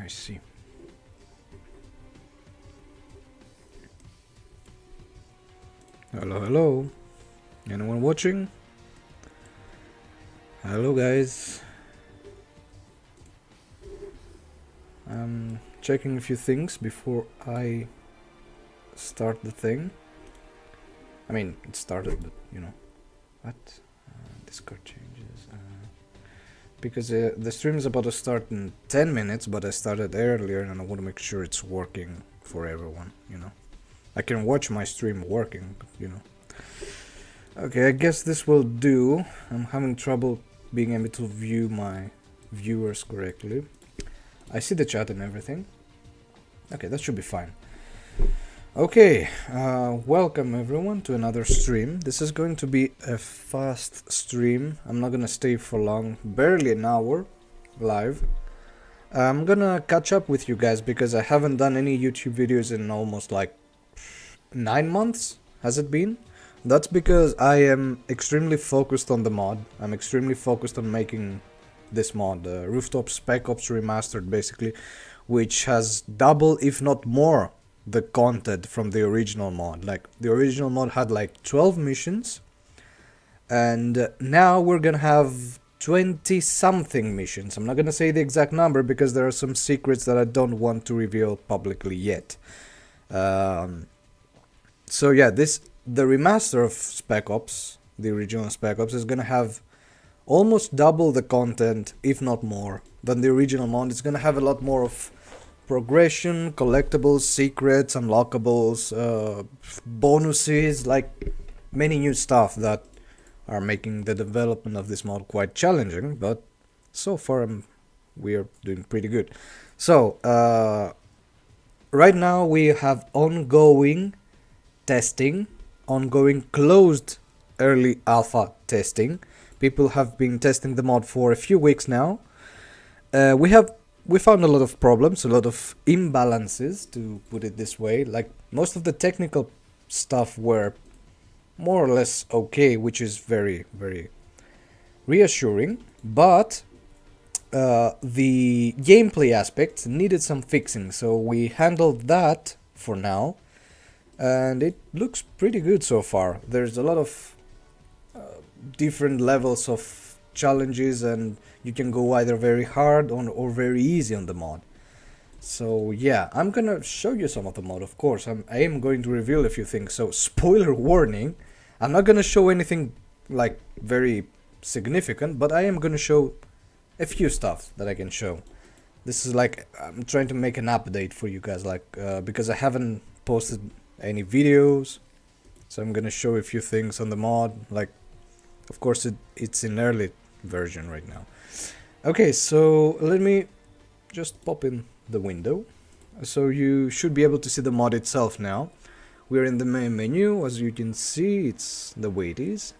I see. Hello, hello. Anyone watching? Hello, guys. I'm checking a few things before I start the thing. I mean, it started, but you know. What? Discord changes. Because the stream is about to start in 10 minutes, but I started earlier and I want to make sure it's working for everyone, you know. I can watch my stream working, but, you know. Okay, I guess this will do. I'm having trouble being able to view my viewers correctly. I see the chat and everything. Okay, that should be fine. Okay, welcome everyone to another stream. This is going to be a fast stream. I'm not gonna stay for long, barely an hour live. I'm gonna catch up with you guys because I haven't done any YouTube videos in almost like 9 months, has it been? That's because I am extremely focused on the mod. I'm extremely focused on making this mod, Rooftop Spec Ops Remastered basically, which has double if not more the content from the original mod. Like the original mod had like 12 missions and now we're gonna have 20 something missions. I'm not gonna say the exact number because there are some secrets that I don't want to reveal publicly yet. So yeah, the remaster of Spec Ops, the original Spec Ops, is gonna have almost double the content, if not more, than the original mod. It's gonna have a lot more of progression, collectibles, secrets, unlockables, bonuses, like many new stuff that are making the development of this mod quite challenging, but so far we are doing pretty good. So right now we have ongoing testing, ongoing closed early alpha testing. People have been testing the mod for a few weeks now. We found a lot of problems, a lot of imbalances, to put it this way. Like most of the technical stuff were more or less okay, which is very, very reassuring. But the gameplay aspect needed some fixing, so we handled that for now. And it looks pretty good so far. There's a lot of different levels of challenges and you can go either very hard or very easy on the mod. So yeah, I'm gonna show you some of the mod, of course. I am going to reveal a few things, so spoiler warning. I'm not gonna show anything like very significant, but I am gonna show a few stuff that I can show. This is like, I'm trying to make an update for you guys, like because I haven't posted any videos, so I'm gonna show a few things on the mod. Like, of course it's in early version right now. Okay, so let me just pop in the window, so you should be able to see the mod itself now. We're in the main menu. As you can see, it's the way it is.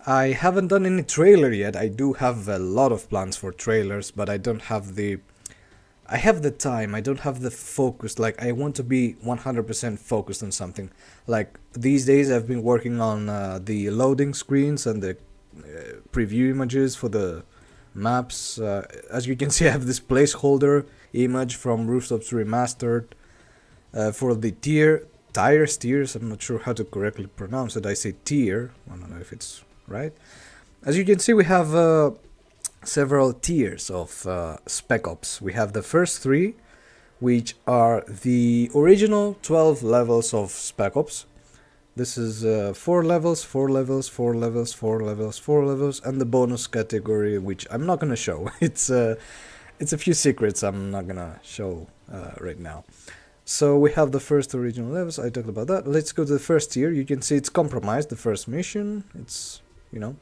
I haven't done any trailer yet. I do have a lot of plans for trailers, but I don't have the time, I don't have the focus. Like, I want to be 100% focused on something. Like, these days I've been working on the loading screens and the preview images for the maps. As you can see, I have this placeholder image from Rooftops Remastered for the tiers. I'm not sure how to correctly pronounce it. I say tier, I don't know if it's right. As you can see, we have several tiers of Spec Ops. We have the first 3, which are the original 12 levels of Spec Ops. This is 4 levels, 4 levels, 4 levels, 4 levels, 4 levels, and the bonus category, which I'm not gonna show. It's a few secrets I'm not gonna show right now. So we have the first original levels. I talked about that. Let's go to the first tier. You can see it's compromised. The first mission. It's, you know,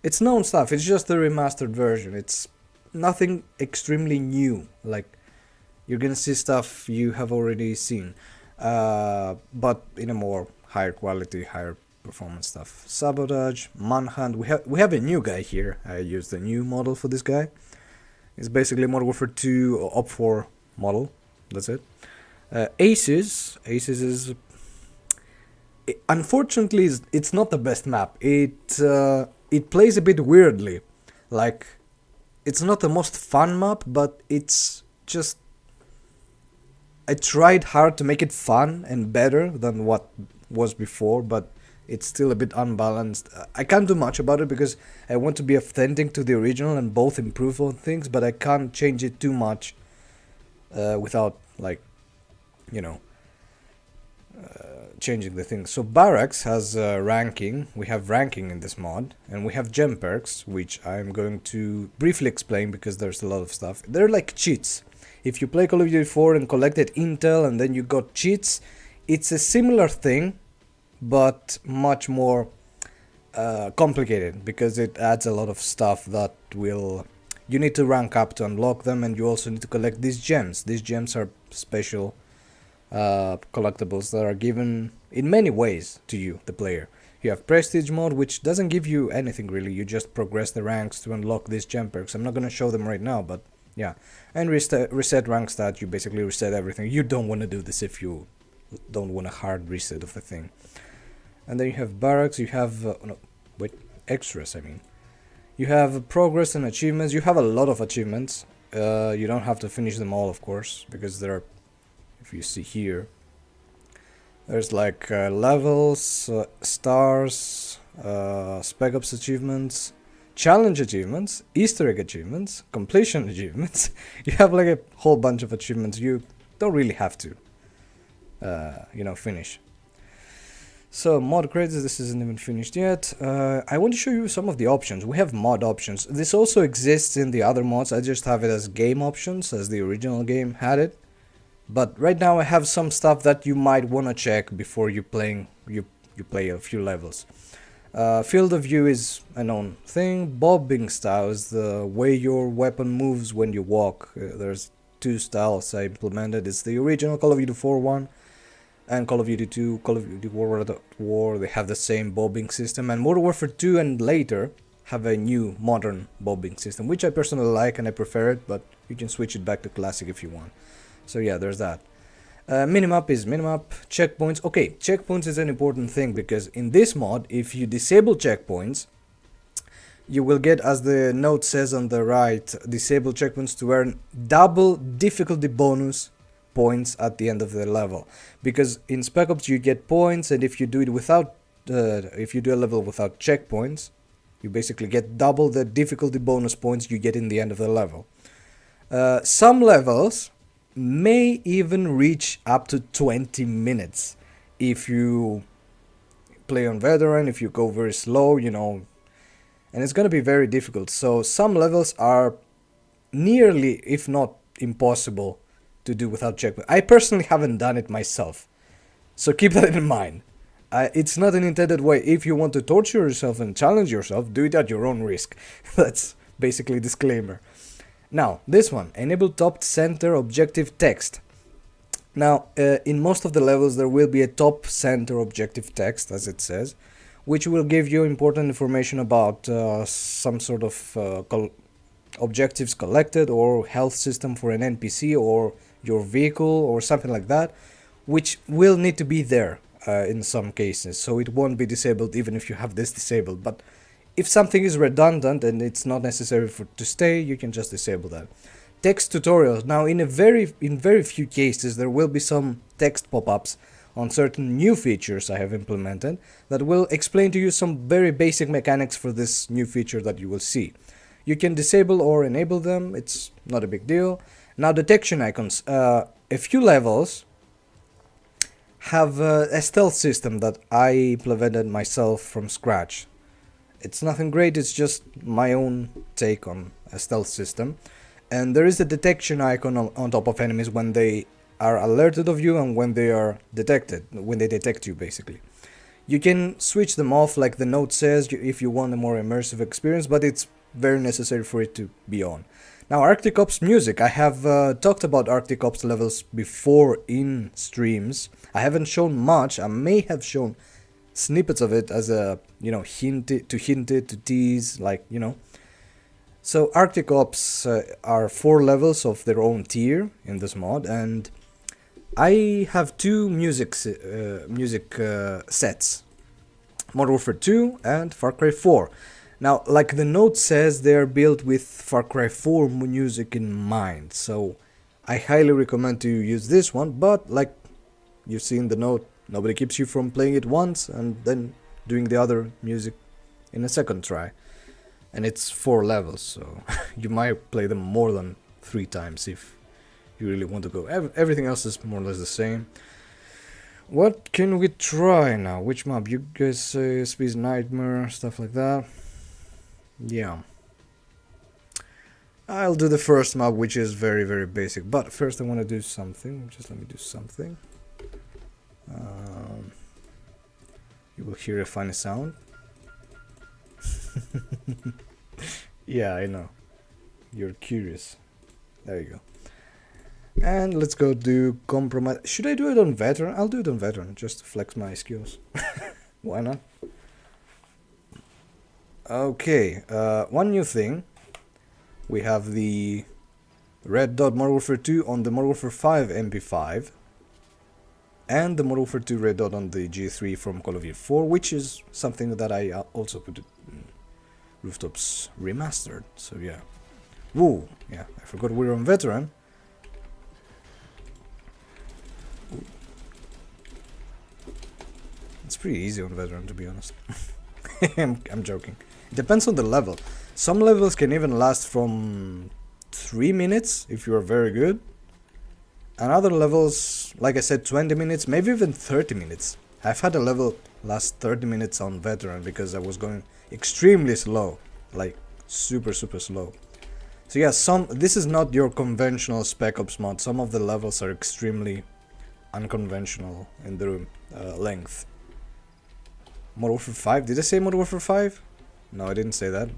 it's known stuff. It's just the remastered version. It's nothing extremely new. Like, you're gonna see stuff you have already seen, but in a more higher quality, higher performance stuff. Sabotage, Manhunt. We have a new guy here. I used the new model for this guy. It's basically Modern Warfare 2 Op4 model. That's it. Aces is, unfortunately, it's not the best map. It plays a bit weirdly. Like, it's not the most fun map, but it's just I tried hard to make it fun and better than what was before, but it's still a bit unbalanced. I can't do much about it because I want to be authentic to the original and both improve on things, but I can't change it too much without, like, you know, changing the things. So barracks has ranking. We have ranking in this mod, and we have gem perks, which I'm going to briefly explain because there's a lot of stuff. They're like cheats. If you play Call of Duty 4 and collected intel and then you got cheats, it's a similar thing, but much more complicated because it adds a lot of stuff that will... You need to rank up to unlock them, and you also need to collect these gems. These gems are special collectibles that are given in many ways to you, the player. You have prestige mode, which doesn't give you anything really. You just progress the ranks to unlock these gem perks. I'm not gonna show them right now, but yeah. And reset rank stat. You basically reset everything. You don't want to do this if you don't want a hard reset of the thing. And then you have barracks. You have no, wait, extras. I mean, you have progress and achievements. You have a lot of achievements. You don't have to finish them all, of course, because there are, if you see here, there's like levels, stars, Spec Ops achievements, challenge achievements, Easter egg achievements, completion achievements. You have like a whole bunch of achievements you don't really have to, finish. So mod credits, this isn't even finished yet. I want to show you some of the options. We have mod options. This also exists in the other mods. I just have it as game options, as the original game had it. But right now I have some stuff that you might want to check before you play a few levels. Field of view is a known thing. Bobbing style is the way your weapon moves when you walk. There's two styles I implemented. It's the original Call of Duty 4 one and Call of Duty 2, Call of Duty World at War. They have the same bobbing system, and Modern Warfare 2 and later have a new modern bobbing system, which I personally like and I prefer it, but you can switch it back to classic if you want. So yeah, there's that. Minimap is minimap. Checkpoints. Okay, checkpoints is an important thing because in this mod, if you disable checkpoints, you will get, as the note says on the right, disable checkpoints to earn double difficulty bonus points at the end of the level. Because in Spec Ops you get points, and if you do it without, if you do a level without checkpoints, you basically get double the difficulty bonus points you get in the end of the level. Some levels may even reach up to 20 minutes if you play on veteran, if you go very slow, and it's going to be very difficult. So some levels are nearly, if not impossible, to do without checkpoint. I personally haven't done it myself, so keep that in mind. It's not an intended way. If you want to torture yourself and challenge yourself, do it at your own risk. That's basically a disclaimer. Now, this one, enable top center objective text. Now, in most of the levels there will be a top center objective text, as it says, which will give you important information about some sort of objectives collected, or health system for an NPC, or your vehicle, or something like that, which will need to be there in some cases, so it won't be disabled even if you have this disabled. But if something is redundant and it's not necessary to stay, you can just disable that. Text tutorials. Now, in very few cases, there will be some text pop-ups on certain new features I have implemented that will explain to you some very basic mechanics for this new feature that you will see. You can disable or enable them. It's not a big deal. Now, detection icons. A few levels have a stealth system that I implemented myself from scratch. It's nothing great, it's just my own take on a stealth system. And there is a detection icon on top of enemies when they are alerted of you and when they are detected, when they detect you basically. You can switch them off like the note says if you want a more immersive experience, but it's very necessary for it to be on. Now, Arctic Ops music. I have talked about Arctic Ops levels before in streams. I haven't shown much. I may have shown snippets of it as a, hint it, to tease, like, So Arctic Ops are 4 levels of their own tier in this mod, and I have 2 music sets, Modern Warfare 2 and Far Cry 4. Now, like the note says, they are built with Far Cry 4 music in mind, so I highly recommend to use this one, but like you've seen the note, nobody keeps you from playing it once and then doing the other music in a second try. And it's 4 levels, so you might play them more than 3 times if you really want to go. Everything else is more or less the same. What can we try now? Which map? You guys say Space Nightmare, stuff like that. Yeah. I'll do the first map, which is very, very basic. But first I want to do something. Just let me do something. You will hear a funny sound. Yeah, I know. You're curious. There you go. And let's go do compromise. Should I do it on veteran? I'll do it on veteran, just to flex my skills. Why not? Okay, one new thing. We have the red dot Modern Warfare 2 on the Modern Warfare 5 MP5. And the Modern Warfare 2 red dot on the G3 from Call of Duty 4, which is something that I also put in Rooftops Remastered. So yeah. Whoa, yeah, I forgot we were on veteran. It's pretty easy on veteran, to be honest. I'm joking. It depends on the level. Some levels can even last from 3 minutes if you are very good. And other levels, like I said, 20 minutes, maybe even 30 minutes. I've had a level last 30 minutes on veteran because I was going extremely slow. Like super slow. So yeah, this is not your conventional Spec Ops mod. Some of the levels are extremely unconventional in their length. Modern Warfare 5? Did I say Modern Warfare 5? No, I didn't say that.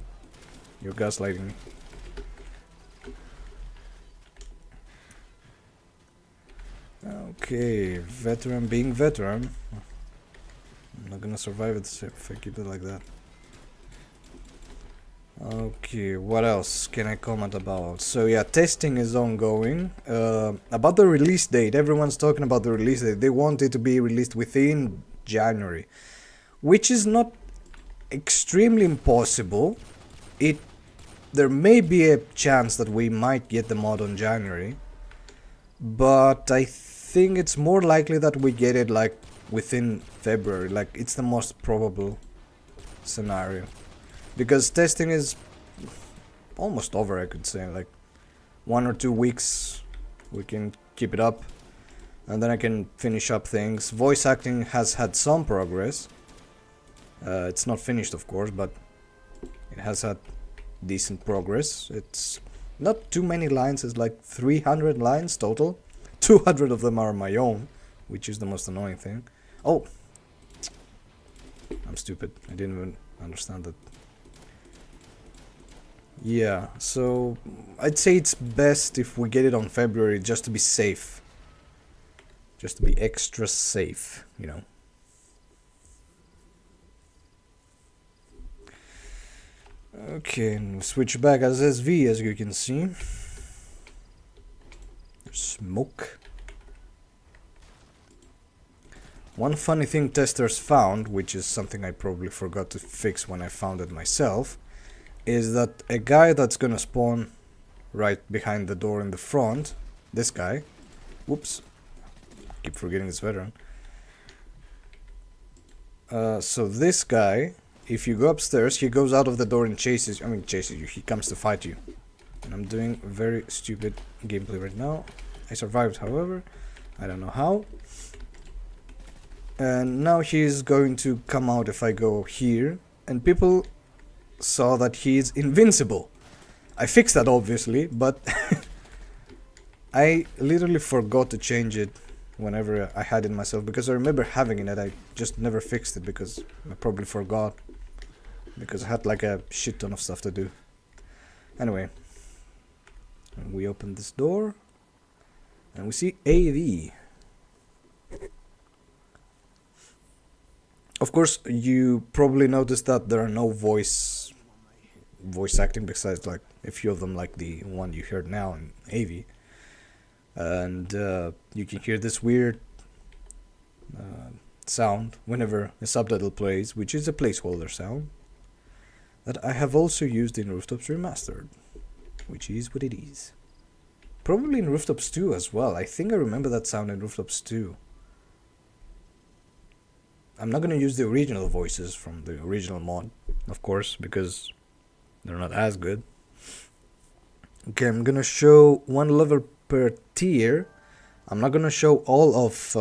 You're gaslighting me. Okay, veteran being veteran. I'm not gonna survive it if I keep it like that. Okay, what else can I comment about? So yeah, testing is ongoing. About the release date, everyone's talking about the release date. They want it to be released within January, which is not extremely impossible. There may be a chance that we might get the mod on January, but I think it's more likely that we get it like within February. Like it's the most probable scenario, because testing is almost over, I could say. Like 1 or 2 weeks we can keep it up, and then I can finish up things. Voice acting has had some progress. It's not finished, of course, but it has had decent progress. It's not too many lines. It's like 300 lines total. 200 of them are my own, which is the most annoying thing. Oh, I'm stupid. I didn't even understand that. Yeah, so I'd say it's best if we get it on February, just to be safe. Just to be extra safe, you know. Okay, and switch back as SV, as you can see. There's smoke. One funny thing testers found, which is something I probably forgot to fix when I found it myself, is that a guy that's gonna spawn right behind the door in the front, this guy, whoops, keep forgetting this veteran. So this guy, if you go upstairs, he goes out of the door and chases you, he comes to fight you. And I'm doing very stupid gameplay right now. I survived, however, I don't know how. And now he's going to come out if I go here, and people saw that he's invincible. I fixed that, obviously, but I literally forgot to change it whenever I had it myself, because I remember having it, I just never fixed it because I probably forgot, because I had like a shit ton of stuff to do. Anyway, we open this door and we see AV. Of course, you probably noticed that there are no voice acting besides like a few of them, like the one you heard now in AV. And you can hear this weird sound whenever a subtitle plays, which is a placeholder sound that I have also used in Rooftops Remastered, which is what it is. Probably in Rooftops 2 as well. I think I remember that sound in Rooftops 2. I'm not gonna use the original voices from the original mod, of course, because they're not as good. Okay, I'm gonna show one level per tier. I'm not gonna show all of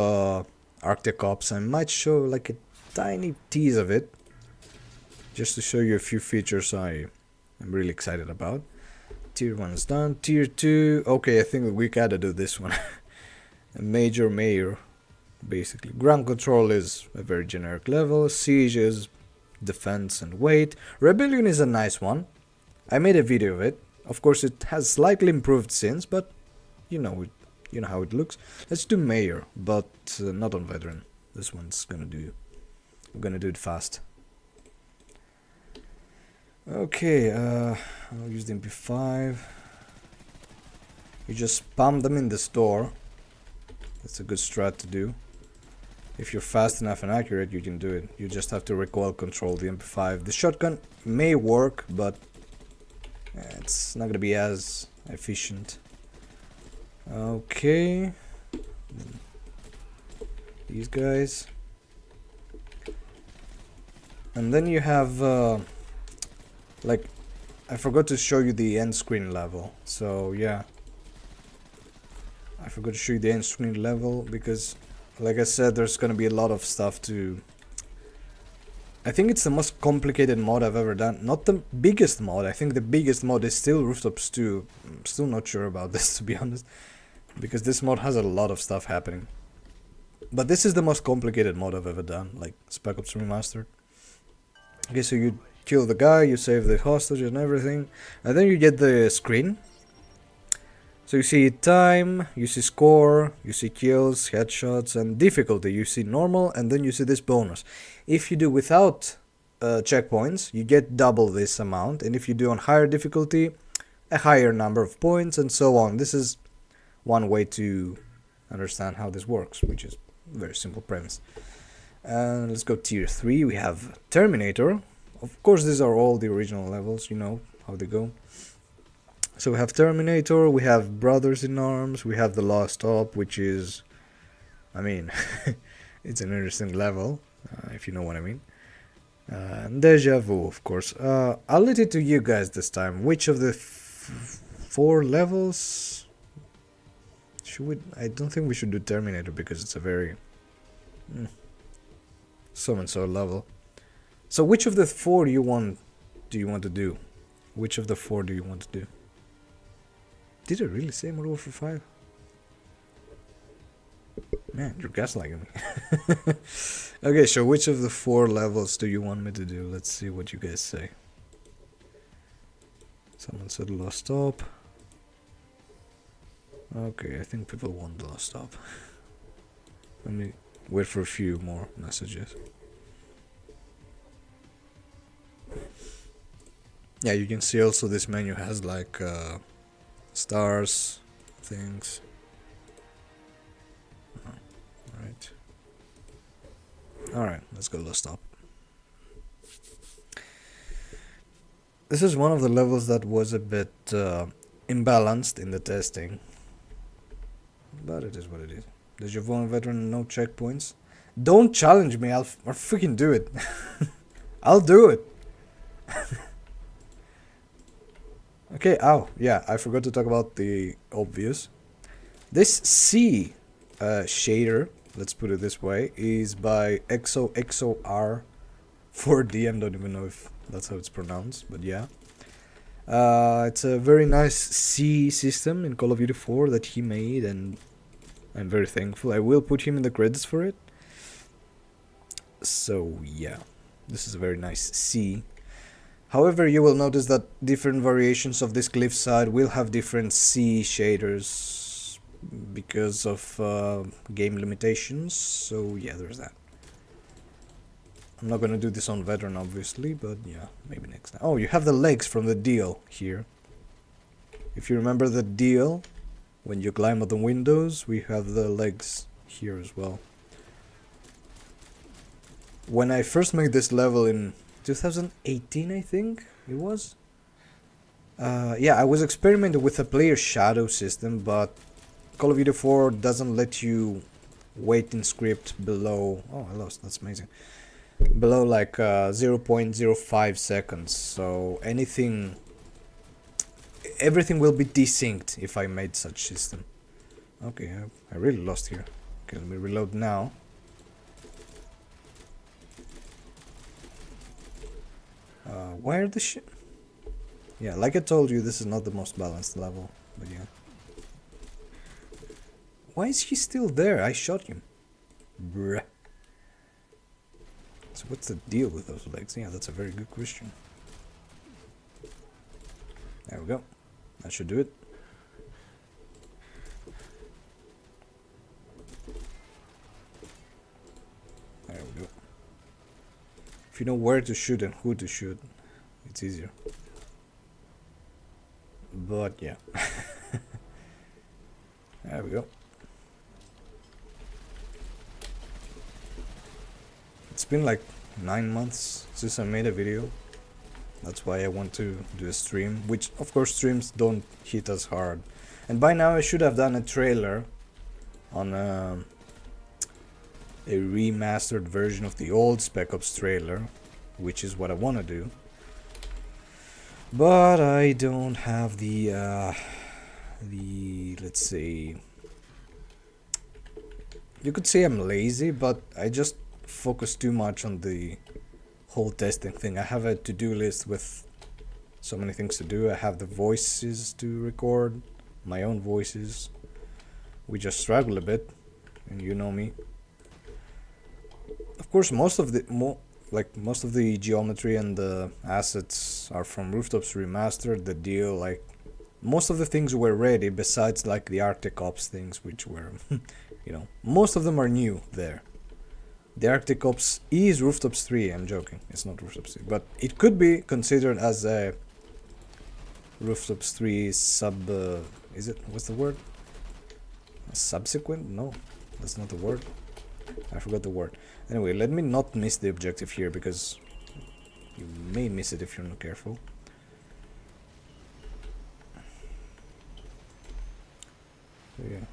Arctic Ops. I might show like a tiny tease of it, just to show you a few features I'm really excited about. Tier 1 is done. Tier 2, okay, I think we gotta do this one. A major mayor, basically. Ground control is a very generic level. Siege is defense and weight. Rebellion is a nice one. I made a video of it. Of course, it has slightly improved since, but you know how it looks. Let's do mayor, but not on veteran. This one's gonna do. We're gonna do it fast. Okay, I'll use the MP5. You just spam them in the store. That's a good strat to do. If you're fast enough and accurate, you can do it. You just have to recoil control the MP5. The shotgun may work, but it's not gonna be as efficient. Okay. These guys. And then you have like, I forgot to show you the end screen level. So yeah, I forgot to show you the end screen level because, like I said, there's gonna be a lot of stuff to. I think it's the most complicated mod I've ever done. Not the biggest mod. I think the biggest mod is still Rooftops 2. I'm still not sure about this, to be honest, because this mod has a lot of stuff happening. But this is the most complicated mod I've ever done, like Spec Ops Remastered. Okay, so you kill the guy, you save the hostage and everything, and then you get the screen. So you see time, you see score, you see kills, headshots, and difficulty. You see normal, and then you see this bonus. If you do without checkpoints, you get double this amount, and if you do on higher difficulty, a higher number of points, and so on. This is one way to understand how this works, which is a very simple premise. Let's go tier 3. We have Terminator. Of course, these are all the original levels, you know how they go. So we have Terminator, we have Brothers in Arms, we have The Lost Op, which is, I mean, it's an interesting level, if you know what I mean. And Deja Vu, of course. I'll let it to you guys this time. Which of the 4 levels should we? I don't think we should do Terminator because it's a very so and so level. So which of the 4 do you want to do? Which of the 4 do you want to do? Did I really say Modern Warfare 5? Man, you're gaslighting me. Okay, so which of the 4 levels do you want me to do? Let's see what you guys say. Someone said Lost Op. Okay, I think people want the Lost Op. Let me wait for a few more messages. Yeah, you can see also this menu has like stars, things. Alright, let's go Lost Op. This is one of the levels that was a bit imbalanced in the testing. But it is what it is. Deja Vu on veteran, no checkpoints. Don't challenge me, I'll freaking do it. I'll do it. Okay, yeah, I forgot to talk about the obvious. This C shader, let's put it this way, is by XOXOR4D. I don't even know if that's how it's pronounced, but yeah. It's a very nice C system in Call of Duty 4 that he made, and I'm very thankful. I will put him in the credits for it. So yeah, this is a very nice C. However, you will notice that different variations of this cliffside will have different C shaders because of game limitations. So yeah, there's that. I'm not gonna do this on veteran, obviously, but yeah, maybe next time. Oh, you have the legs from the deal here. If you remember the deal, when you climb on the windows, we have the legs here as well. When I first made this level in 2018, I think it was. Yeah, I was experimenting with a player shadow system, but Call of Duty 4 doesn't let you wait in script below. Oh, I lost. That's amazing. Below like 0.05 seconds. So everything will be desynced if I made such system. Okay, I really lost here. Okay, let me reload now. Why are the shit? Yeah, like I told you, this is not the most balanced level, but yeah. Why is he still there? I shot him. Bruh. So what's the deal with those legs? Yeah, that's a very good question. There we go. That should do it. There we go. If you know where to shoot and who to shoot, it's easier. But yeah. There we go. It's been like 9 months since I made a video. That's why I want to do a stream, which of course streams don't hit as hard. And by now I should have done a trailer on a remastered version of the old Spec Ops trailer, which is what I want to do. But I don't have the let's say, you could say I'm lazy, but I just focus too much on the whole testing thing. I have a to-do list with so many things to do. I have the voices to record, my own voices. We just struggle a bit, and you know me. Of course, most of the geometry and the assets are from Rooftops Remastered. The deal, like most of the things were ready, besides like the Arctic Ops things, which were, you know, most of them are new there. The Arctic Ops is Rooftops 3, I'm joking, it's not Rooftops 3, but it could be considered as a Rooftops 3 sub, is it, what's the word? A subsequent? No, that's not the word. I forgot the word. Anyway, let me not miss the objective here, because you may miss it if you're not careful. So yeah.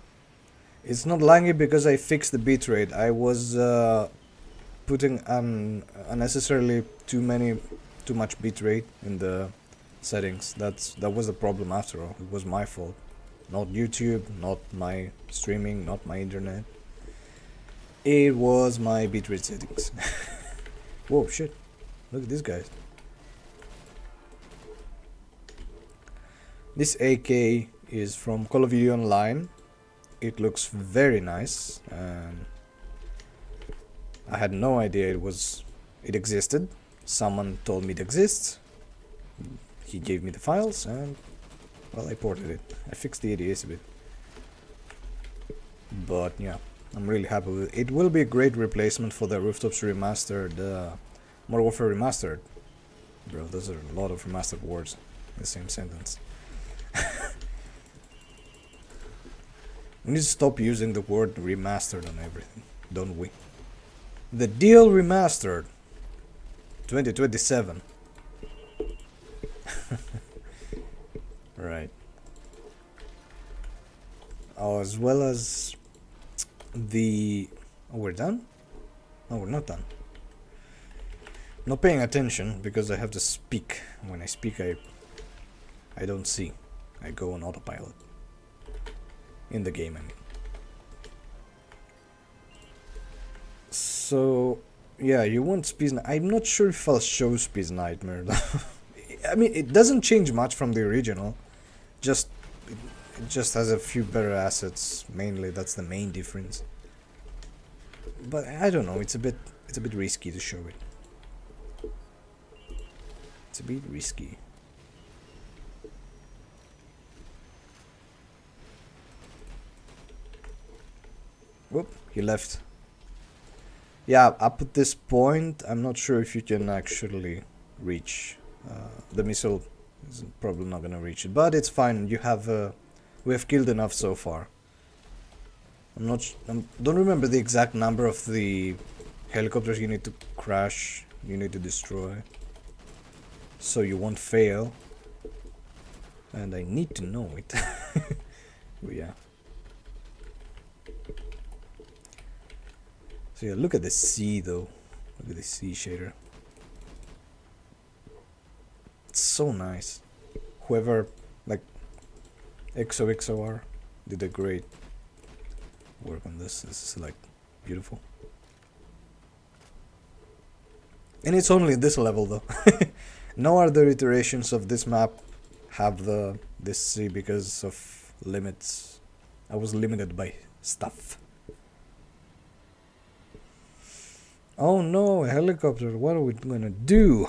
It's not laggy because I fixed the bitrate. I was putting unnecessarily too much bitrate in the settings. That was the problem after all. It was my fault. Not YouTube, not my streaming, not my internet. It was my bitrate settings. Whoa, shit. Look at these guys. This AK is from Call of Duty Online. It looks very nice, and I had no idea it existed. Someone told me it exists. He gave me the files, and well, I ported it. I fixed the ADS a bit. But yeah, I'm really happy with it. It will be a great replacement for the Rooftops Remastered, Modern Warfare Remastered. Bro, those are a lot of remastered words in the same sentence. We need to stop using the word remastered on everything, don't we? The deal remastered 2027. Right. Oh, as well as the... Oh, we're done? No, we're not done. Not paying attention because I have to speak. When I speak, I don't see. I go on autopilot. In the game, I mean. So, yeah, you want Speed's... I'm not sure if I'll show Speed's Nightmare. I mean, it doesn't change much from the original. It just has a few better assets. Mainly, that's the main difference. But I don't know. It's a bit risky to show it. It's a bit risky. Whoop, he left. Yeah, up at this point, I'm not sure if you can actually reach. The missile is probably not gonna reach it, but it's fine. We have killed enough so far. Don't remember the exact number of the helicopters you need to crash, you need to destroy, so you won't fail. and I need to know it. But yeah. So yeah, look at the sea though. Look at the sea shader. It's so nice. Whoever, like XOXOR, did a great work on this. This is like beautiful. And it's only this level though. No other iterations of this map have this sea because of limits. I was limited by stuff. Oh no, a helicopter. What are we gonna do?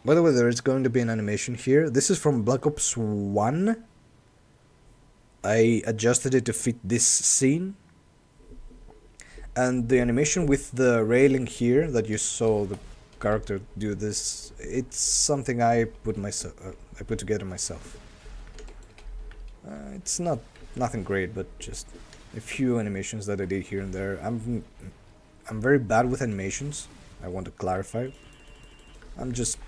By the way, there is going to be an animation here. This is from Black Ops 1. I adjusted it to fit this scene. And the animation with the railing here that you saw the character do this, it's something I put together myself. It's nothing great, but just a few animations that I did here and there. I'm very bad with animations. I want to clarify. I'm just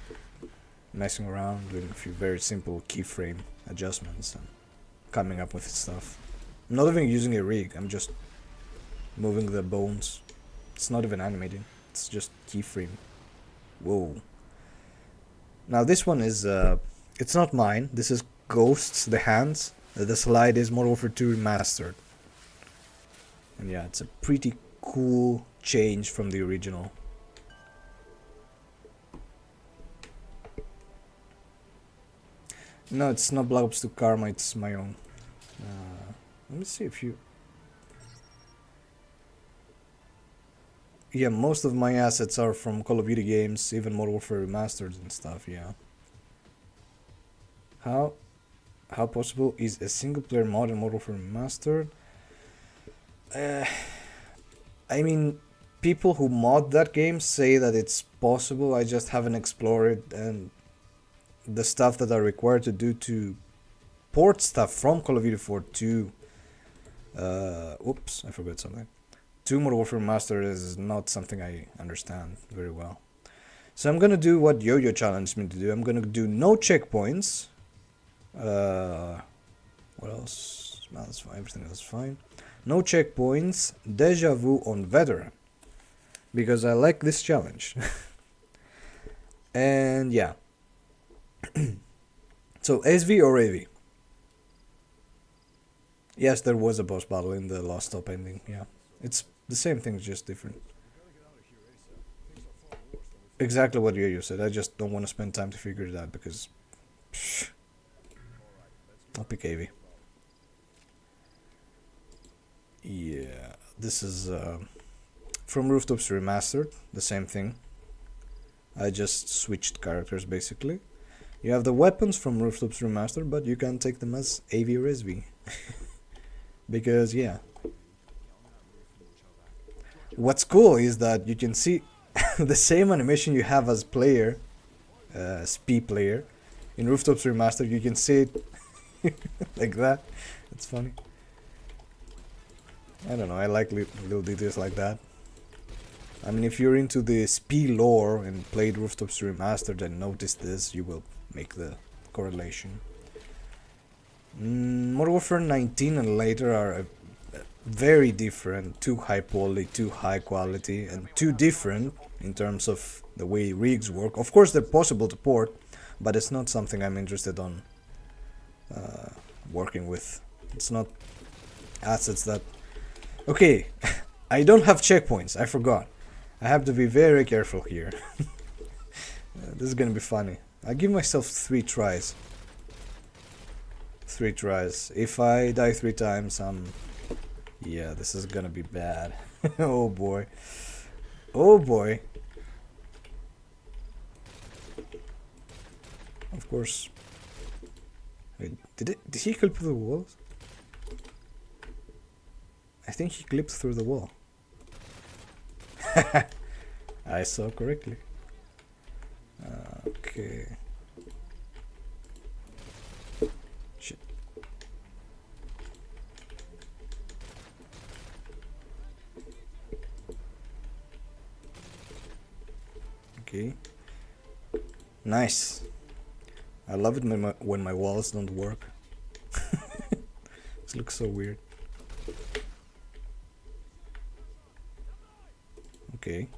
messing around, doing a few very simple keyframe adjustments and coming up with stuff. I'm not even using a rig. I'm just moving the bones. It's not even animating. It's just keyframe. Whoa. Now this one is it's not mine. This is Ghost's The Hands. The slide is Modern Warfare 2 Remastered. And yeah, it's a pretty cool change from the original. No, it's not Black Ops 2 Karma, it's my own. Let me see if you... Yeah, most of my assets are from Call of Duty games, even Modern Warfare Remastered and stuff, yeah. How possible is a single player mod in Modern Warfare Remastered? I mean, people who mod that game say that it's possible, I just haven't explored it, and the stuff that are required to do to port stuff from Call of Duty 4 to oops, I forgot something. To Modern Warfare Remastered is not something I understand very well. So I'm gonna do what Yo-Yo challenged me to do. I'm gonna do no checkpoints. What else? No, that's fine. Everything else is fine. No checkpoints. Deja vu on veteran, because I like this challenge. And yeah. So SV or AV? Yes, there was a boss battle in the last top ending. Yeah, it's the same thing, just different. Exactly what you said. I just don't want to spend time to figure it out because I'll pick AV. Yeah, this is from Rooftops Remastered, the same thing. I just switched characters basically. You have the weapons from Rooftops Remastered, but you can take them as AV or SV. Because yeah. What's cool is that you can see the same animation you have as player, SP player, in Rooftops Remastered. You can see it like that. It's funny. I don't know, I like little details like that. I mean, if you're into the SP lore and played Rooftops Remastered and noticed this, you will make the correlation. Modern Warfare 19 and later are very different, too high poly, too high quality, and too different in terms of the way rigs work. Of course, they're possible to port, but it's not something I'm interested on working with. It's not assets that... Okay, I don't have checkpoints, I forgot. I have to be very careful here. This is gonna be funny. I give myself 3 tries. 3 tries. If I die 3 times, yeah, this is gonna be bad. Oh boy. Oh boy. Of course. Wait, did he clip through the walls? I think he clipped through the wall. I saw correctly. Okay. Shit. Okay. Nice. I love it when my walls don't work. This looks so weird. Okay.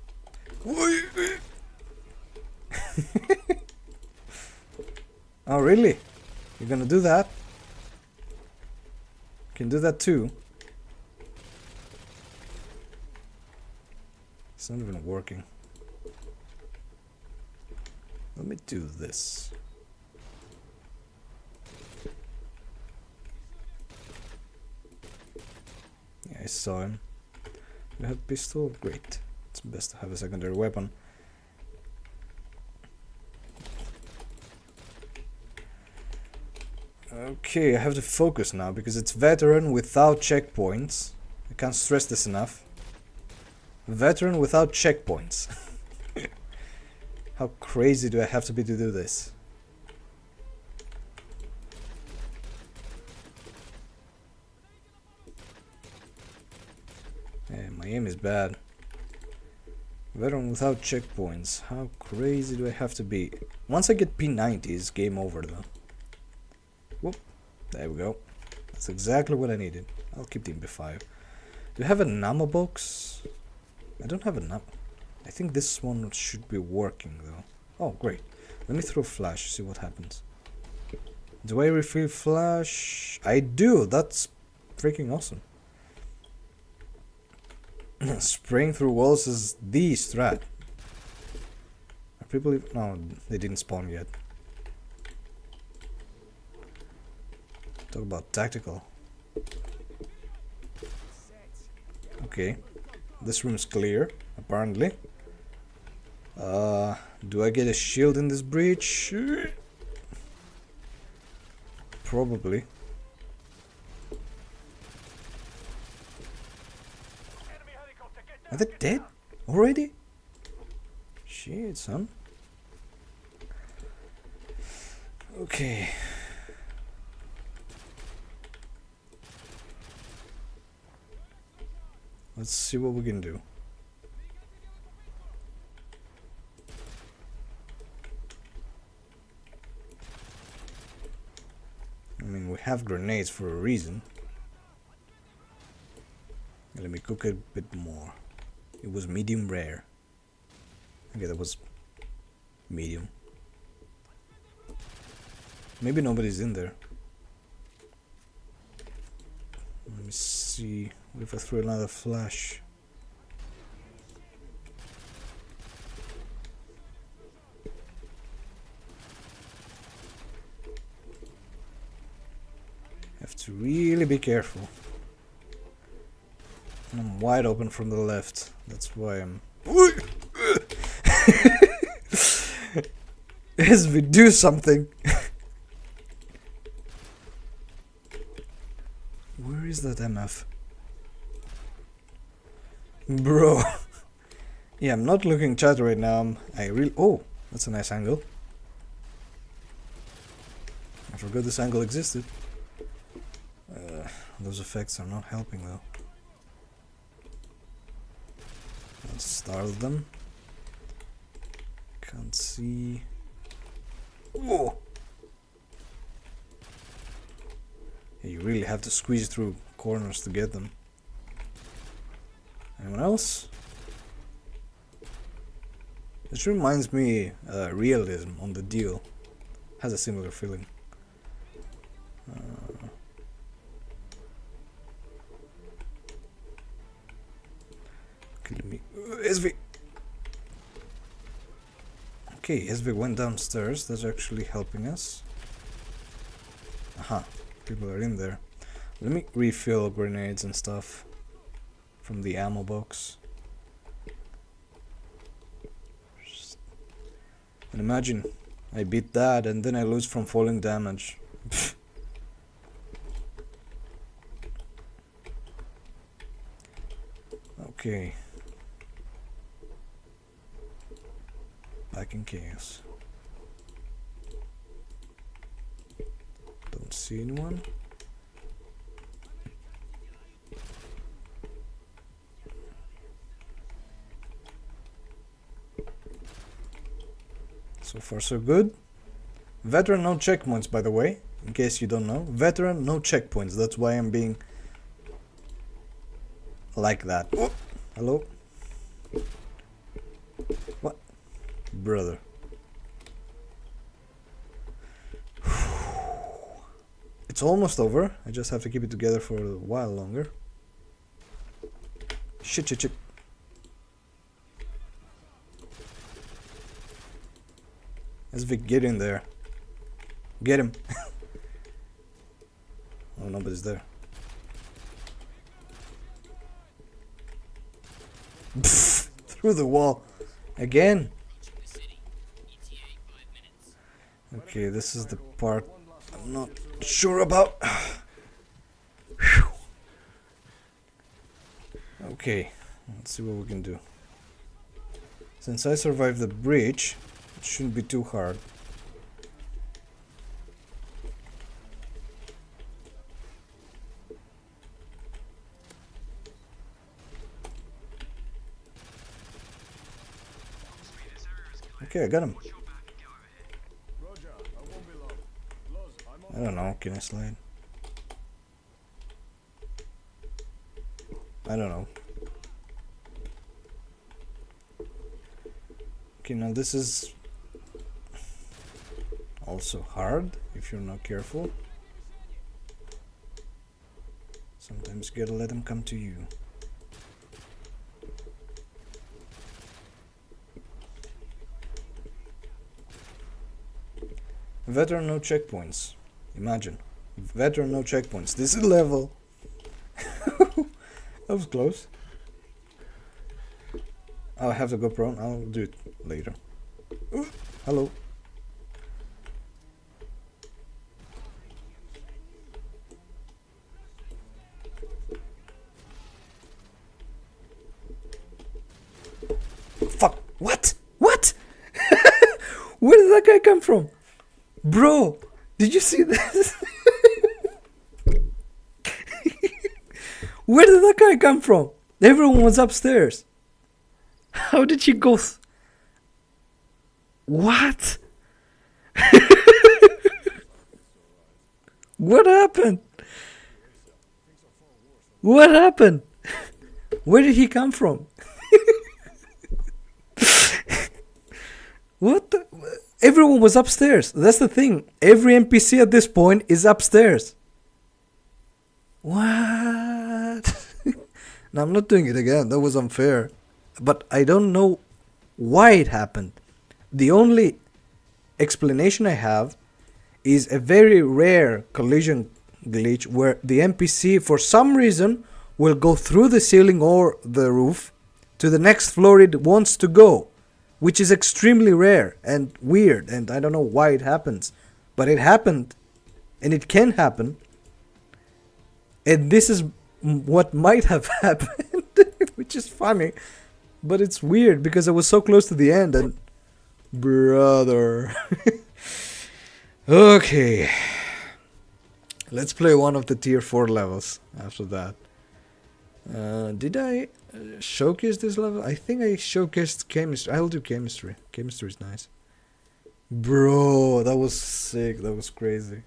Oh, really? You're gonna do that? Can do that too. It's not even working. Let me do this. Yeah, I saw him. You have pistol? Great. It's best to have a secondary weapon. Okay, I have to focus now because it's veteran without checkpoints. I can't stress this enough. Veteran without checkpoints. How crazy do I have to be to do this? Yeah, my aim is bad. Veteran without checkpoints. How crazy do I have to be? Once I get P90, it's game over though. Whoop. There we go. That's exactly what I needed. I'll keep the MP5. Do you have an ammo box? I don't have an ammo. I think this one should be working though. Oh, great. Let me throw flash, see what happens. Do I refill flash? I do. That's freaking awesome. Spraying through walls is the strat. Are people even... No, they didn't spawn yet. Talk about tactical. Okay. This room's clear, apparently. Do I get a shield in this breach? Probably. Are they dead? Already? Shit, son. Okay. Let's see what we can do. I mean, we have grenades for a reason. Let me cook it a bit more. It was medium rare. Okay, that was medium. Maybe nobody's in there. Let me see. What if I throw another flash? Have to really be careful. And I'm wide open from the left. That's why I'm... As we do something. Where is that MF? Bro. Yeah, I'm not looking chat right now. I really... Oh, that's a nice angle. I forgot this angle existed. Those effects are not helping though. Let's startle them. Can't see. Whoa! Yeah, you really have to squeeze through corners to get them. Anyone else? This reminds me realism on the deal. Has a similar feeling. Okay, let me... SV! Okay, SV went downstairs. That's actually helping us. Aha, people are in there. Let me refill grenades and stuff from the ammo box. And imagine I beat that and then I lose from falling damage. Okay. Back in chaos. Don't see anyone. So far so good. Veteran no checkpoints, by the way, in case you don't know. Veteran no checkpoints, that's why I'm being like that. Oh, hello? What? Brother. It's almost over. I just have to keep it together for a while longer. Shit, shit, shit. Let's Vic, get in there. Get him. Oh, nobody's there. Pfft, through the wall. Again. Okay, this is the part I'm not sure about. Okay, let's see what we can do. Since I survived the bridge, it shouldn't be too hard. Okay, I got him. I don't know, can I slide? I don't know. Okay, now this is also hard if you're not careful. Sometimes you gotta let them come to you. Veteran no checkpoints. Imagine. Veteran no checkpoints. This is level. That was close. Oh, I have to go prone. I'll do it later. Ooh, hello. Fuck. What? What? Where did that guy come from? Bro, did you see this? Where did that guy come from? Everyone was upstairs. How did you go? What? What happened? What happened? Where did he come from? What the? Everyone was upstairs. That's the thing. Every NPC at this point is upstairs. What? No, I'm not doing it again. That was unfair. But I don't know why it happened. The only explanation I have is a very rare collision glitch where the NPC for some reason will go through the ceiling or the roof to the next floor it wants to go, which is extremely rare and weird, and I don't know why it happens, but it happened, and it can happen, and this is what might have happened, which is funny, but it's weird because I was so close to the end, and brother. Okay, let's play one of the tier 4 levels after that. Did I showcase this level? I think I showcased chemistry. I'll do chemistry. Chemistry is nice. Bro, that was sick. That was crazy.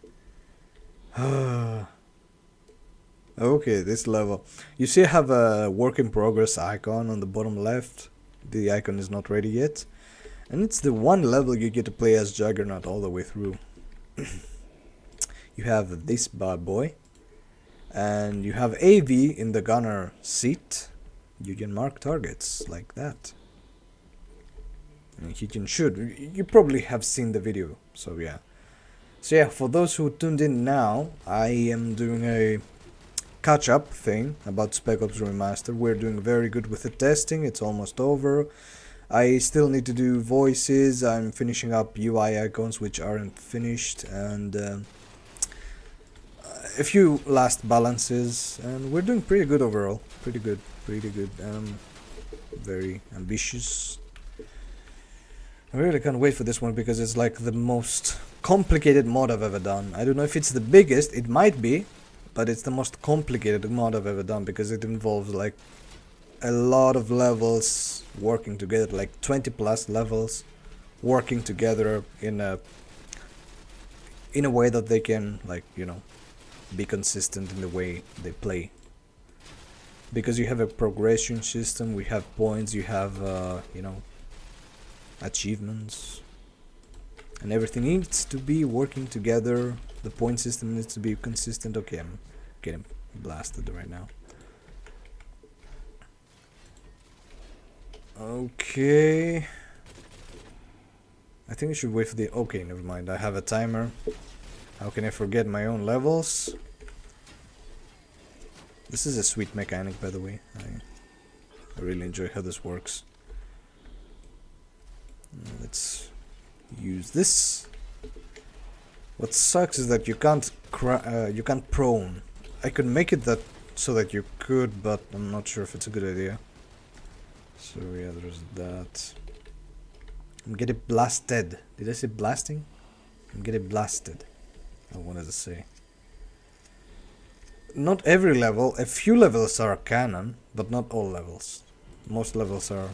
Okay, this level. You see I have a work in progress icon on the bottom left. The icon is not ready yet. And it's the one level you get to play as Juggernaut all the way through. You have this bad boy. And you have AV in the gunner seat. You can mark targets like that. And he can shoot. You probably have seen the video, so yeah. So yeah, for those who tuned in now, I am doing a catch-up thing about Spec Ops Remastered. We're doing very good with the testing, it's almost over. I still need to do voices, I'm finishing up UI icons which aren't finished, and a few last balances, and we're doing pretty good overall. Pretty good. Very ambitious. I really can't wait for this one because it's like the most complicated mod I've ever done. I don't know if it's the biggest, it might be, but it's the most complicated mod I've ever done because it involves like a lot of levels working together, like 20 plus levels working together in a in a way that they can, like, you know, be consistent in the way they play. Because you have a progression system, we have points, you have, you know, achievements, and everything needs to be working together. The point system needs to be consistent. Okay, I'm getting blasted right now. Okay, I think I should wait for the... Okay, never mind, I have a timer. How can I forget my own levels? This is a sweet mechanic, by the way. I really enjoy how this works. Let's use this. What sucks is that you can't prone. I could make it that so that you could, but I'm not sure if it's a good idea. So yeah, there's that. I'm getting blasted. Did I say blasting? I'm getting blasted. I wanted to say. Not every level. A few levels are canon, but not all levels. Most levels are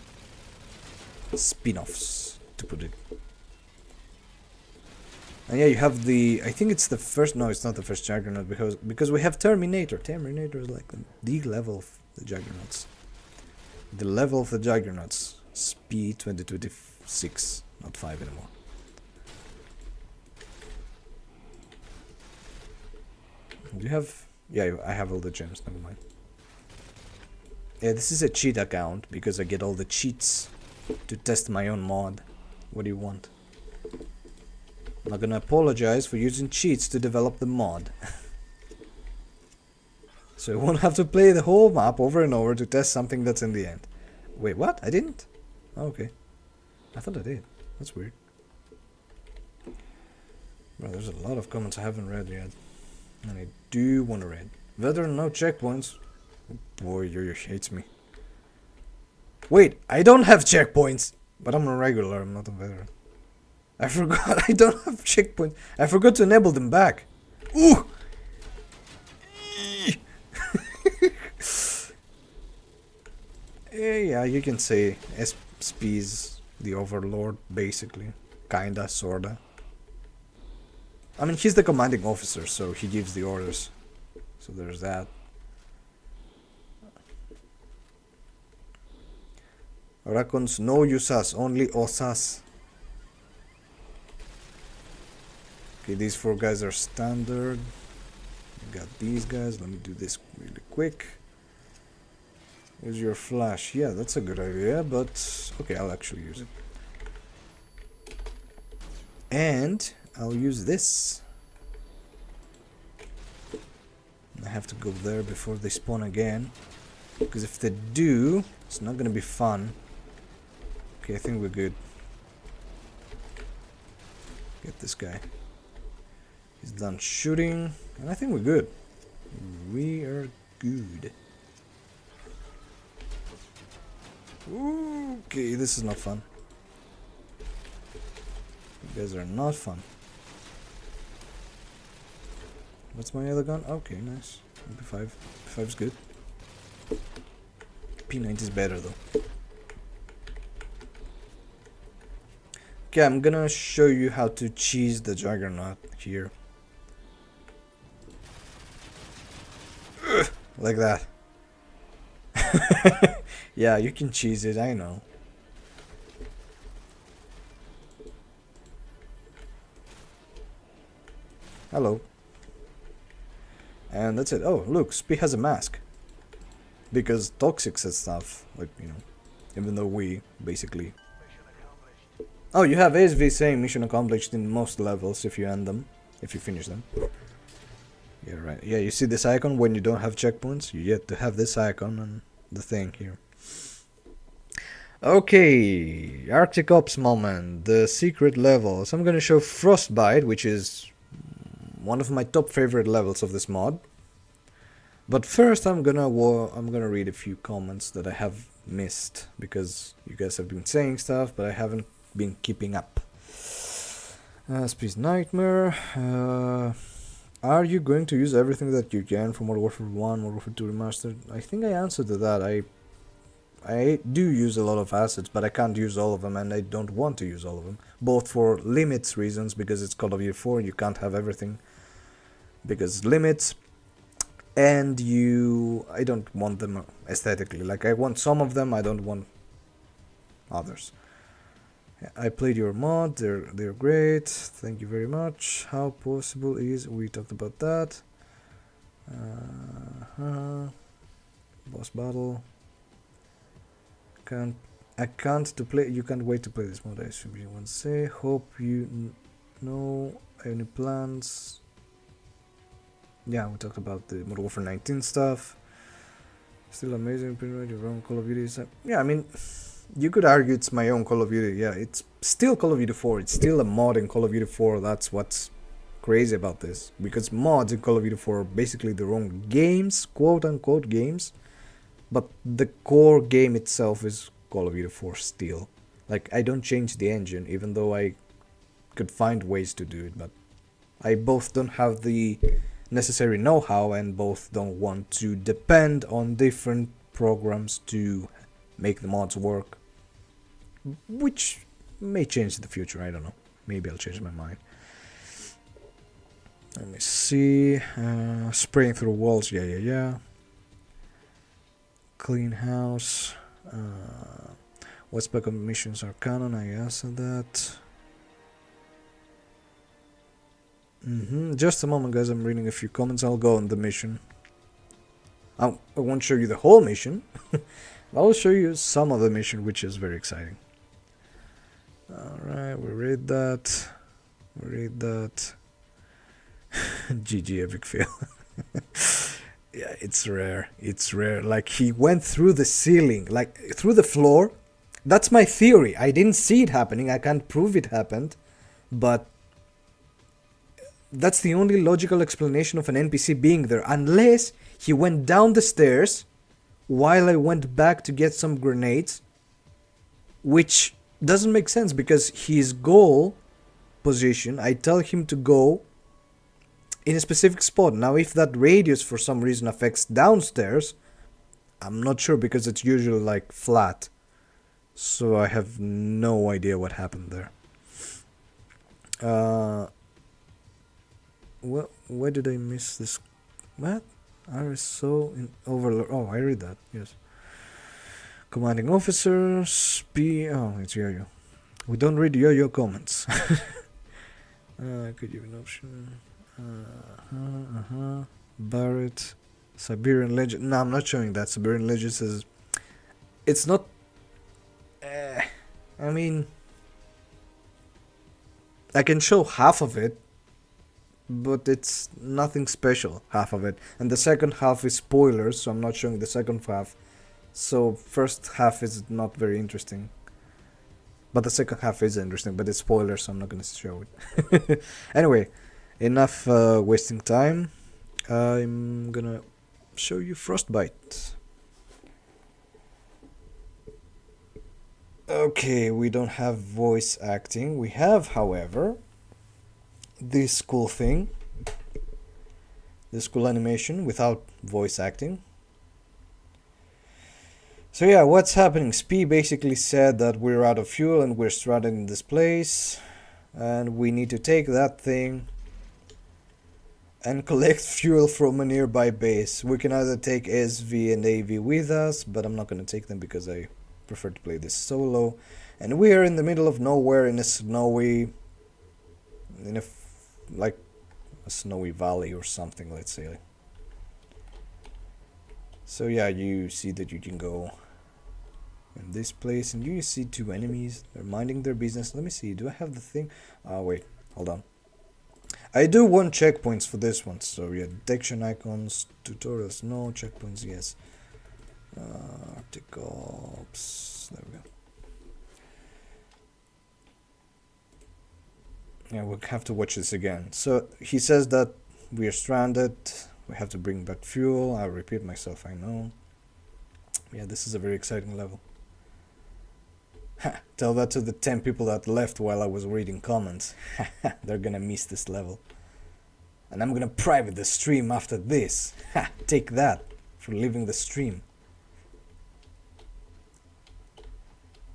spin-offs, to put it. And yeah, you have the... I think it's the first... No, it's not the first Juggernaut, because we have Terminator. Terminator is like the level of the Juggernauts. The level of the Juggernauts. Speed 2026, not 5 anymore. Do you have... Yeah, I have all the gems, never mind. Yeah, this is a cheat account, because I get all the cheats to test my own mod. What do you want? I'm not gonna apologize for using cheats to develop the mod. So I won't have to play the whole map over and over to test something that's in the end. Wait, what? I didn't? Oh, okay. I thought I did. That's weird. Bro, there's a lot of comments I haven't read yet. And I do want to read. Veteran, no checkpoints. Oh boy, you hates me. Wait, I don't have checkpoints! But I'm a regular, I'm not a veteran. I forgot, I don't have checkpoints. I forgot to enable them back. Ooh! Yeah, you can say SP's the overlord, basically. Kinda, sorta. I mean, he's the commanding officer, so he gives the orders. So there's that. Raccoons, no usas, only osas. Okay, these 4 guys are standard. We got these guys. Let me do this really quick. Use your flash. Yeah, that's a good idea, but okay, I'll actually use it. And I'll use this. I have to go there before they spawn again, because if they do, it's not gonna be fun. Okay, I think we're good. Get this guy. He's done shooting, and I think we're good. We are good. Okay, this is not fun. You guys are not fun. What's my other gun? Okay, nice. MP5. MP5 is good. P90 is better though. Okay, I'm gonna show you how to cheese the Juggernaut here. Ugh, like that. Yeah, you can cheese it, I know. Hello. And that's it. Oh, look, Spec has a mask. Because toxics and stuff, like, you know, even though we basically... Oh, you have ASV saying mission accomplished in most levels if you end them, if you finish them. Yeah, right. Yeah, you see this icon when you don't have checkpoints? You get to have this icon and the thing here. Okay, Arctic Ops moment, the secret levels. I'm gonna show Frostbite, which is one of my top favorite levels of this mod. But first I'm gonna read a few comments that I have missed, because you guys have been saying stuff, but I haven't been keeping up. Space Nightmare. Are you going to use everything that you can for Modern Warfare 1, Modern Warfare 2 Remastered? I think I answered to that. I do use a lot of assets, but I can't use all of them, and I don't want to use all of them. Both for limits reasons, because it's Call of Duty 4, you can't have everything. Because limits, and I don't want them aesthetically. Like, I want some of them, I don't want others. I played your mod, they're great, thank you very much. How possible is, we talked about that. Boss battle. I can't to play. You can't wait to play this mod. I assume you want to say. Hope you know any plans. Yeah, we talked about the Modern Warfare 19 stuff. Still amazing. Pretty much your own Call of Duty. Yeah, I mean, you could argue it's my own Call of Duty. Yeah, it's still Call of Duty 4. It's still a mod in Call of Duty 4. That's what's crazy about this, because mods in Call of Duty 4 are basically their own games, quote unquote games. But the core game itself is Call of Duty 4 still. Like, I don't change the engine, even though I could find ways to do it, but I both don't have the necessary know-how and both don't want to depend on different programs to make the mods work. Which may change in the future, I don't know. Maybe I'll change my mind. Let me see. Spraying through walls, yeah. Clean house. What spec of missions are canon? I answered that. Just a moment, guys. I'm reading a few comments. I'll go on the mission. I won't show you the whole mission. I'll show you some of the mission, which is very exciting. Alright, we read that. GG, epic fail. Yeah, it's rare. Like, he went through the ceiling, like through the floor. That's my theory. I didn't see it happening. I can't prove it happened, but that's the only logical explanation of an NPC being there, unless he went down the stairs while I went back to get some grenades, which doesn't make sense because his goal position, I tell him to go in a specific spot. Now, if that radius for some reason affects downstairs, I'm not sure, because it's usually like flat. So I have no idea what happened there. Where did I miss this? What? RSO in Overlord. Oh, I read that. Yes. Commanding officers. Oh, it's Yo-Yo. We don't read Yo-Yo comments. Could you have an option? Barrett. Siberian Legend. No, I'm not showing that. Siberian Legend says it's not. I mean, I can show half of it, but it's nothing special, half of it. And the second half is spoilers, so I'm not showing the second half. So first half is not very interesting. But the second half is interesting, but it's spoilers, so I'm not going to show it. Anyway, enough wasting time. I'm going to show you Frostbite. Okay, we don't have voice acting. We have, however, this cool thing. This cool animation without voice acting. So yeah, what's happening? Spee basically said that we're out of fuel and we're stranded in this place. And we need to take that thing and collect fuel from a nearby base. We can either take SV and AV with us, but I'm not going to take them because I prefer to play this solo. And we are in the middle of nowhere in a snowy, like a snowy valley or something, let's say. So yeah, you see that you can go in this place and you see two enemies. They're minding their business. Let me see, do I have the thing? Wait, hold on. I do want checkpoints for this one. So yeah, detection icons, tutorials, no, checkpoints, yes. Arctic Ops, there we go. Yeah, we'll have to watch this again. So he says that we are stranded, we have to bring back fuel. I'll repeat myself, I know. Yeah, this is a very exciting level. Tell that to the 10 people that left while I was reading comments. They're gonna miss this level. And I'm gonna private the stream after this. Take that for leaving the stream.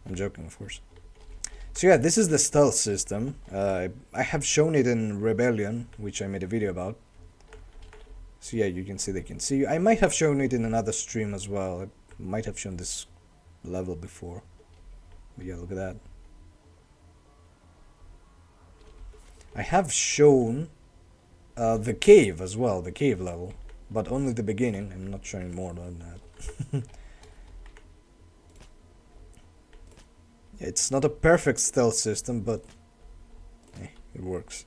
I'm joking, of course. So yeah, this is the stealth system. I have shown it in Rebellion, which I made a video about. So yeah, you can see they can see you. I might have shown it in another stream as well. I might have shown this level before. But yeah, look at that. I have shown the cave as well, the cave level. But only the beginning. I'm not showing more than that. It's not a perfect stealth system, but it works.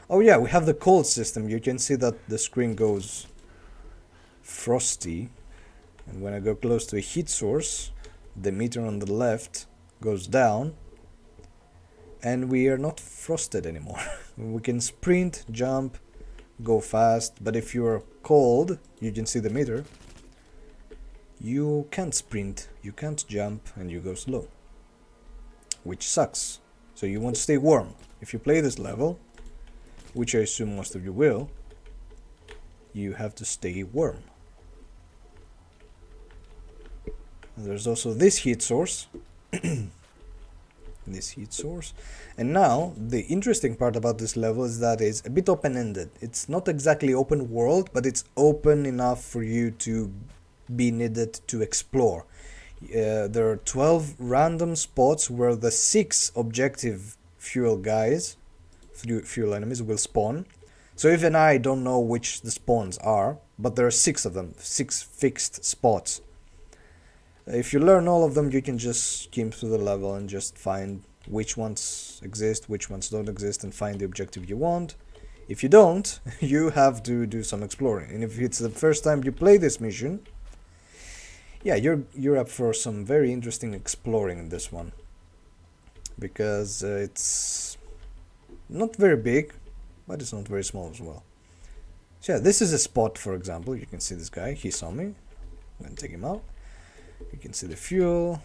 Oh yeah, we have the cold system. You can see that the screen goes frosty. And when I go close to a heat source, the meter on the left goes down. And we are not frosted anymore. We can sprint, jump, go fast. But if you're cold, you can see the meter. You can't sprint, you can't jump, and you go slow. Which sucks. So you want to stay warm. If you play this level, which I assume most of you will, you have to stay warm. And there's also this heat source. This heat source. And now, the interesting part about this level is that it's a bit open-ended. It's not exactly open world, but it's open enough for you to be needed to explore. There are 12 random spots where the 6 objective fuel guys, fuel enemies, will spawn. So even I don't know which the spawns are, but there are 6 of them, 6 fixed spots. If you learn all of them, you can just skim through the level and just find which ones exist, which ones don't exist, and find the objective you want. If you don't, you have to do some exploring. And if it's the first time you play this mission, yeah, you're up for some very interesting exploring in this one. Because it's not very big, but it's not very small as well. So yeah, this is a spot, for example. You can see this guy, he saw me. I'm gonna take him out. You can see the fuel.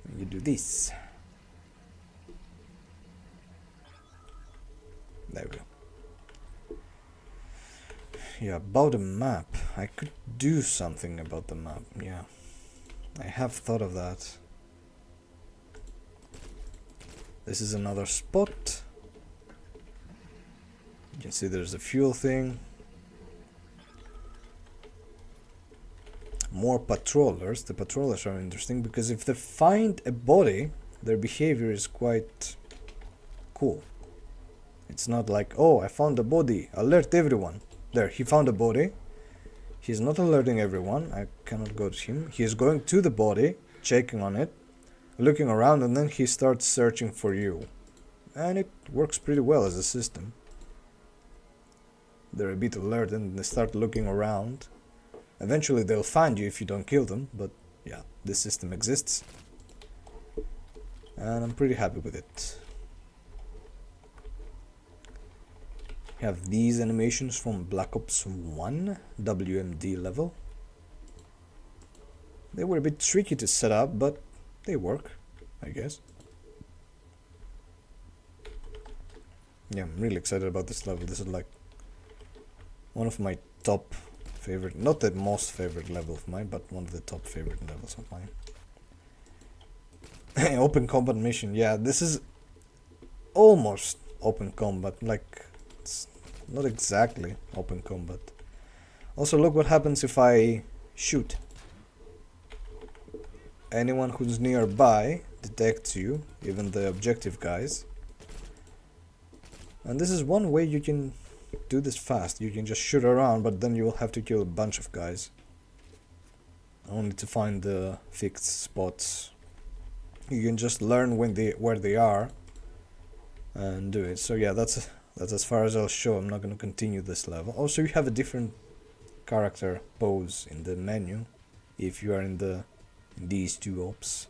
And you do this. There we go. Yeah, about the map. I could do something about the map, yeah. I have thought of that. This is another spot. You can see there's a fuel thing. More patrollers. The patrollers are interesting because if they find a body, their behavior is quite cool. It's not like, oh, I found a body, alert everyone. There, he found a body. He's not alerting everyone. I cannot go to him. He is going to the body, checking on it, looking around, and then he starts searching for you. And it works pretty well as a system. They're a bit alert and they start looking around. Eventually they'll find you if you don't kill them, but yeah, this system exists. And I'm pretty happy with it. We have these animations from Black Ops 1 WMD level. They were a bit tricky to set up, but they work, I guess. Yeah, I'm really excited about this level. This is like one of my top favorite, not the most favorite level of mine, but one of the top favorite levels of mine. Open combat mission, yeah, this is almost open combat, like it's not exactly open combat. Also, look what happens if I shoot. Anyone who's nearby detects you, even the objective guys. And this is one way you can do this fast. You can just shoot around, but then you will have to kill a bunch of guys. Only to find the fixed spots. You can just learn where they are and do it. So yeah, that's as far as I'll show. I'm not going to continue this level. Also, you have a different character pose in the menu if you are in these two ops.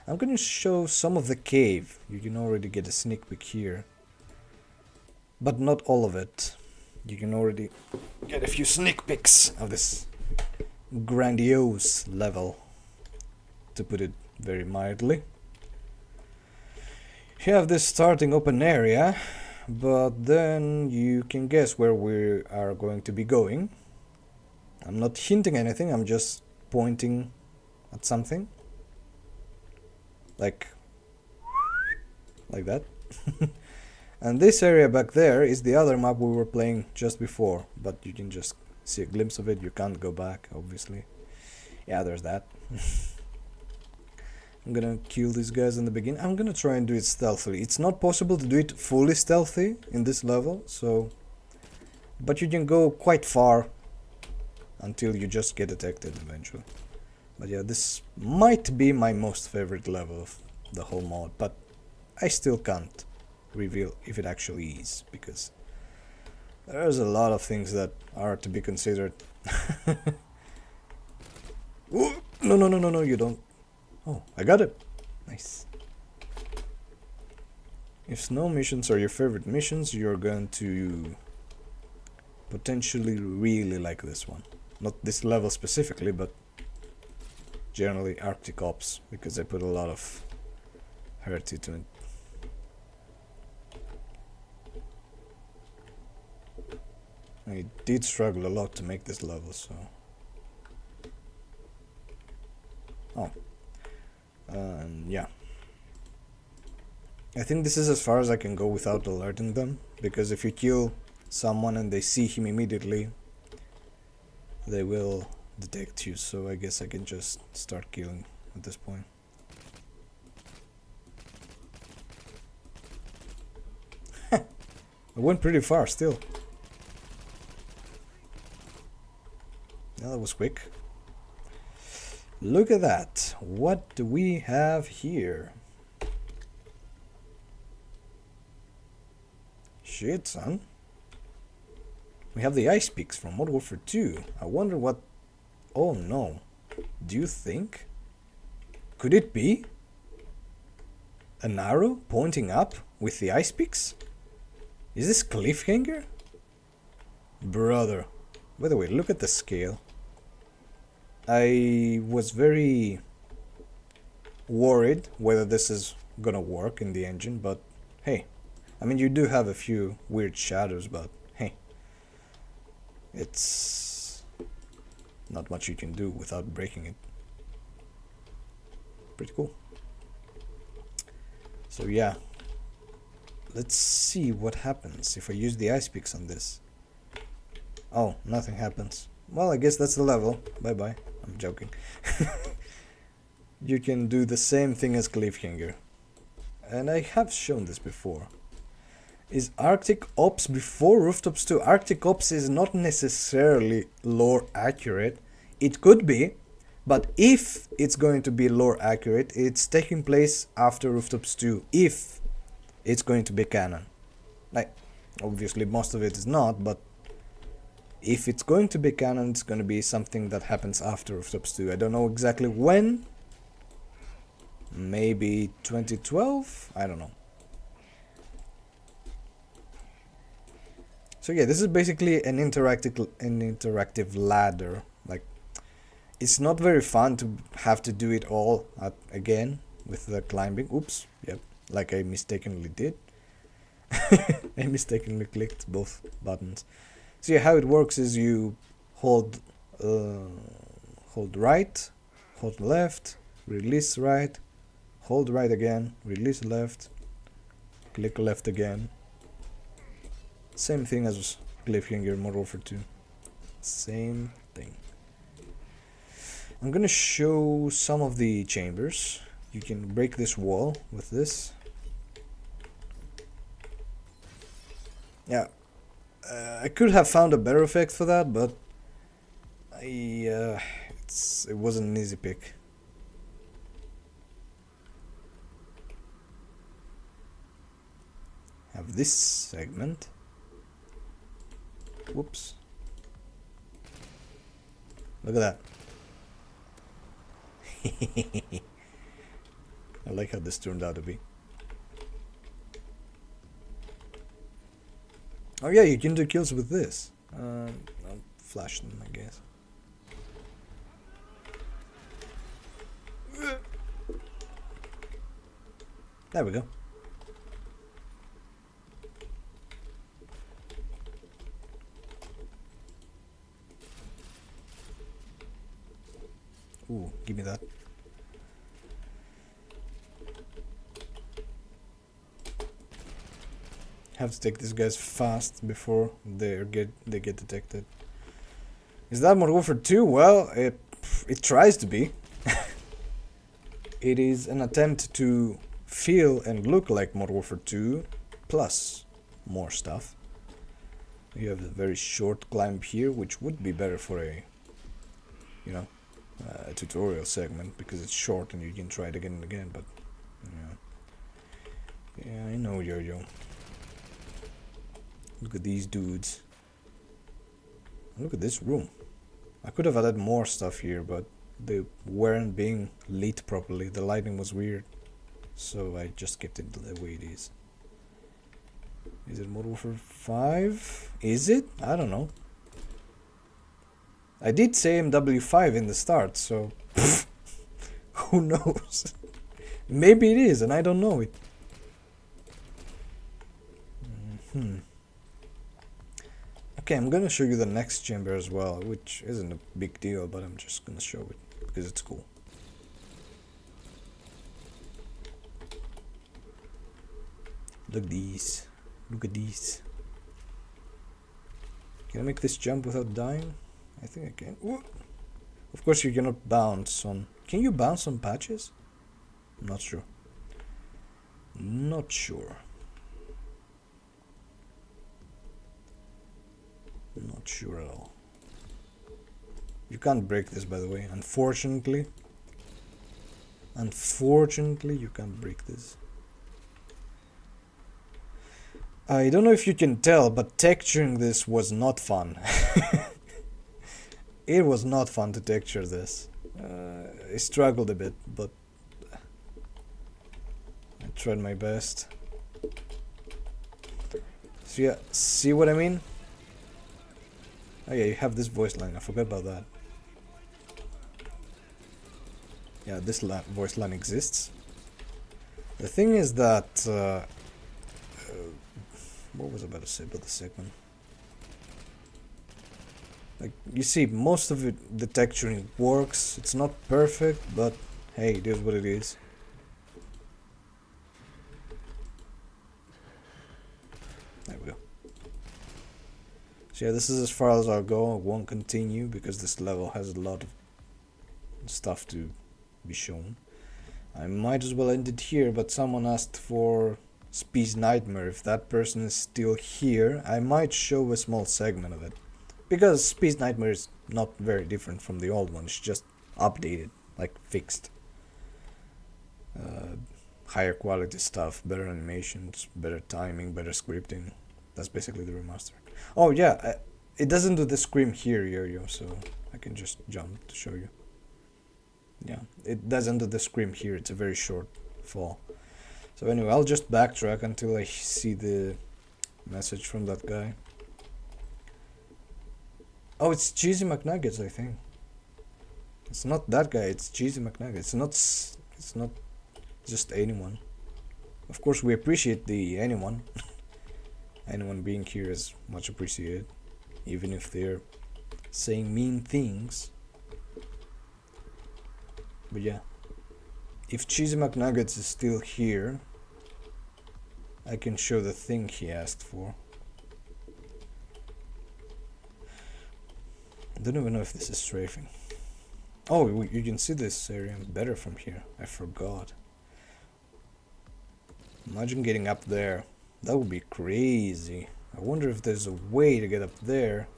I'm going to show some of the cave. You can already get a sneak peek here, but not all of it. You can already get a few sneak peeks of this grandiose level, to put it very mildly. You have this starting open area, but then you can guess where we are going to be going. I'm not hinting anything, I'm just pointing at something. Like that. And this area back there is the other map we were playing just before, but you can just see a glimpse of it. You can't go back, obviously. Yeah, there's that. I'm gonna kill these guys in the beginning. I'm gonna try and do it stealthily. It's not possible to do it fully stealthy in this level, so... But you can go quite far until you just get detected eventually. But yeah, this might be my most favorite level of the whole mod, but I still can't reveal if it actually is, because there's a lot of things that are to be considered. Ooh, no, you don't. Oh, I got it. Nice. If snow missions are your favorite missions, you're going to potentially really like this one. Not this level specifically, but generally Arctic Ops, because I put a lot of heart into it. I did struggle a lot to make this level, so... Oh. Yeah. I think this is as far as I can go without alerting them, because if you kill someone and they see him immediately, they will detect you, so I guess I can just start killing at this point. I went pretty far still. Yeah, that was quick. Look at that. What do we have here? Shit, son. We have the ice peaks from Modern Warfare 2. I wonder what... Oh no. Do you think? Could it be an arrow pointing up with the ice peaks? Is this cliffhanger? Brother. By the way, look at the scale. I was very worried whether this is gonna work in the engine, but hey. I mean, you do have a few weird shadows, but hey. It's not much you can do without breaking it. Pretty cool. So yeah. Let's see what happens if I use the ice picks on this. Oh, nothing happens. Well, I guess that's the level. Bye-bye. I'm joking. You can do the same thing as Cliffhanger. And I have shown this before. Is Arctic Ops before Rooftops 2? Arctic Ops is not necessarily lore accurate. It could be, but if it's going to be lore accurate, it's taking place after Rooftops 2. If it's going to be canon. Like, obviously most of it is not, but if it's going to be canon, it's going to be something that happens after Rooftops 2. I don't know exactly when. Maybe 2012? I don't know. So yeah, this is basically an interactive ladder. Like, it's not very fun to have to do it all again with the climbing. Oops, yep, like I mistakenly did. I mistakenly clicked both buttons. So yeah, how it works is you hold right, hold left, release right, hold right again, release left, click left again. Same thing as Cliffhanger Modern Warfare 2. Same thing. I'm gonna show some of the chambers. You can break this wall with this. Yeah. I could have found a better effect for that, but it wasn't an easy pick. Have this segment. Whoops. Look at that. I like how this turned out to be. Oh yeah, you can do kills with this. I'll flash them, I guess. There we go. Ooh, give me that. Have to take these guys fast before they get detected. Is that Modern Warfare 2? Well, it tries to be. It is an attempt to feel and look like Modern Warfare 2 plus more stuff. You have a very short climb here, which would be better for a, you know, tutorial segment because it's short and you can try it again and again. But yeah, I know, Yo-Yo. Look at these dudes. Look at this room. I could have added more stuff here, but they weren't being lit properly. The lighting was weird, so I just kept it the way it is. Is it Modern Warfare 5? Is it? I don't know. I did say MW5 in the start, so who knows? Maybe it is, and I don't know it. Okay, I'm gonna show you the next chamber as well, which isn't a big deal, but I'm just gonna show it because it's cool. Look at these. Look at these. Can I make this jump without dying? I think I can. Ooh. Of course you cannot bounce on... Can you bounce on patches? I'm not sure. Not sure. Not sure at all. You can't break this, by the way. Unfortunately. Unfortunately, you can't break this. I don't know if you can tell, but texturing this was not fun. It was not fun to texture this. I struggled a bit, but I tried my best. So yeah, see what I mean? Oh yeah, you have this voice line, I forgot about that. Yeah, this voice line exists. The thing is that... what was I about to say about the segment? Like, you see, most of it, the texturing works. It's not perfect, but hey, it is what it is. There we go. So yeah, this is as far as I'll go. I won't continue because this level has a lot of stuff to be shown. I might as well end it here, but someone asked for Spec's Nightmare. If that person is still here, I might show a small segment of it. Because Spec's Nightmare is not very different from the old one, it's just updated, like fixed. Higher quality stuff, better animations, better timing, better scripting. That's basically the remaster. Oh yeah, it doesn't do the scream here, Yo-Yo, so I can just jump to show you. Yeah, it doesn't do the scream here, it's a very short fall. So anyway, I'll just backtrack until I see the message from that guy. Oh, it's Cheesy McNuggets, I think. It's not that guy, it's Cheesy McNuggets. It's not just anyone. Of course, we appreciate the anyone. Anyone being here is much appreciated, even if they're saying mean things. But yeah, if Cheesy McNuggets is still here, I can show the thing he asked for. I don't even know if this is strafing. Oh, you can see this area better from here. I forgot. Imagine getting up there. That would be crazy. I wonder if there's a way to get up there.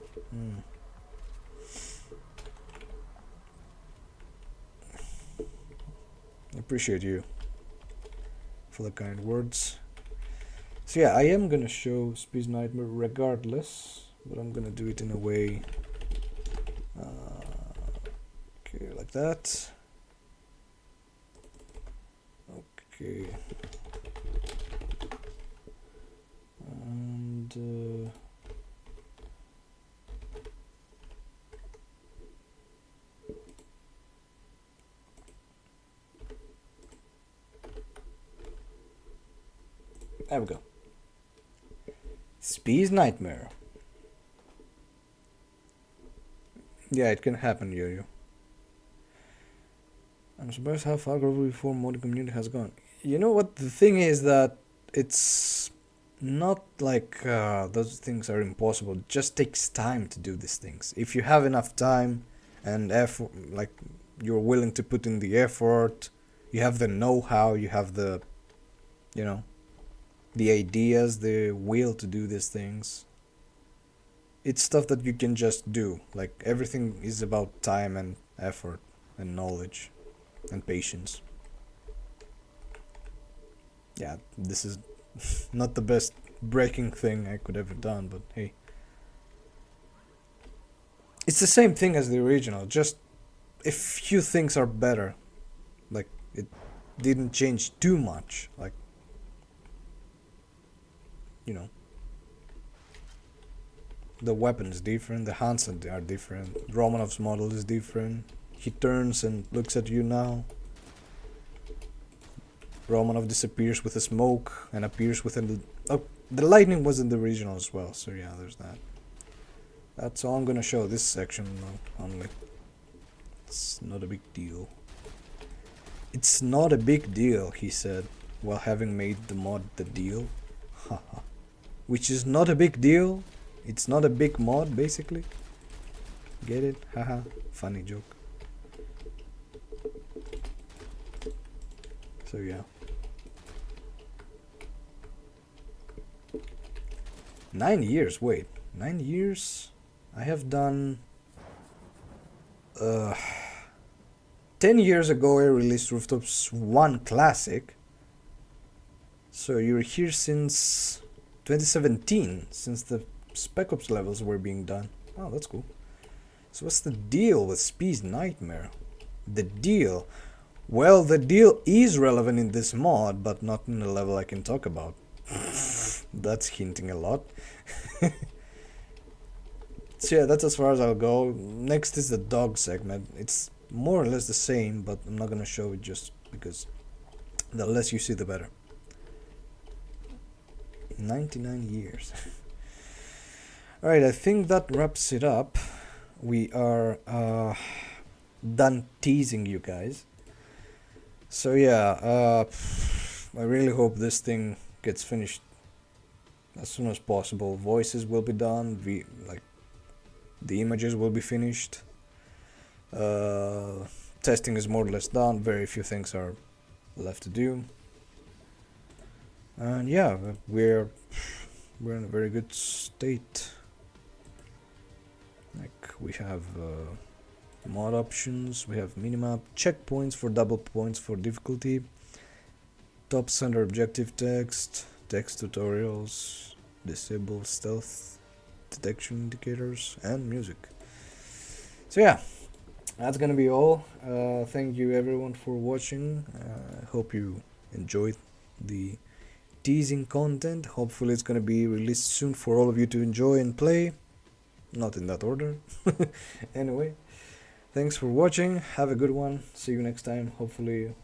I appreciate you for the kind words. So yeah, I am gonna show Spec's Nightmare regardless, but I'm gonna do it in a way okay, like that. Okay. And there we go. Spec's Nightmare. Yeah, it can happen, Yo-Yo. I'm surprised how far global reform modding community has gone. You know what? The thing is that it's not like those things are impossible. It just takes time to do these things. If you have enough time and effort, like you're willing to put in the effort, you have the know-how, you have the, you know, the ideas, the will to do these things. It's stuff that you can just do. Like everything is about time and effort and knowledge and patience. Yeah, this is not the best breaking thing I could ever done, but hey. It's the same thing as the original, just a few things are better. Like it didn't change too much. Like, you know, the weapon is different, the hands are different, Romanov's model is different. He turns and looks at you now. Romanov disappears with a smoke and appears with a... Oh, the lightning was in the original as well, so yeah, there's that. That's all I'm gonna show this section only. It's not a big deal. It's not a big deal, he said, while having made the mod the deal. Haha. Which is not a big deal. It's not a big mod, basically. Get it? Haha. Funny joke. So yeah. 9 years, wait. 9 years? I have done... 10 years ago I released Rooftops 1 Classic. So you're here since 2017, since the Spec Ops levels were being done. Oh, that's cool. So what's the deal with Speed's Nightmare? The deal? Well, the deal is relevant in this mod, but not in a level I can talk about. That's hinting a lot. So yeah, that's as far as I'll go. Next is the dog segment. It's more or less the same, but I'm not gonna show it just because the less you see the better. 99 years. Alright, I think that wraps it up. We are done teasing you guys. So yeah, I really hope this thing gets finished as soon as possible. Voices will be done, the images will be finished. Testing is more or less done, very few things are left to do. And yeah, we're in a very good state. Like we have mod options, we have minimap, checkpoints for double points for difficulty, top center objective text, text tutorials, disable stealth detection indicators, and music. So yeah, that's gonna be all. Thank you everyone for watching. I hope you enjoyed the teasing content. Hopefully it's gonna be released soon for all of you to enjoy and play. Not in that order. Anyway, thanks for watching. Have a good one. See you next time. Hopefully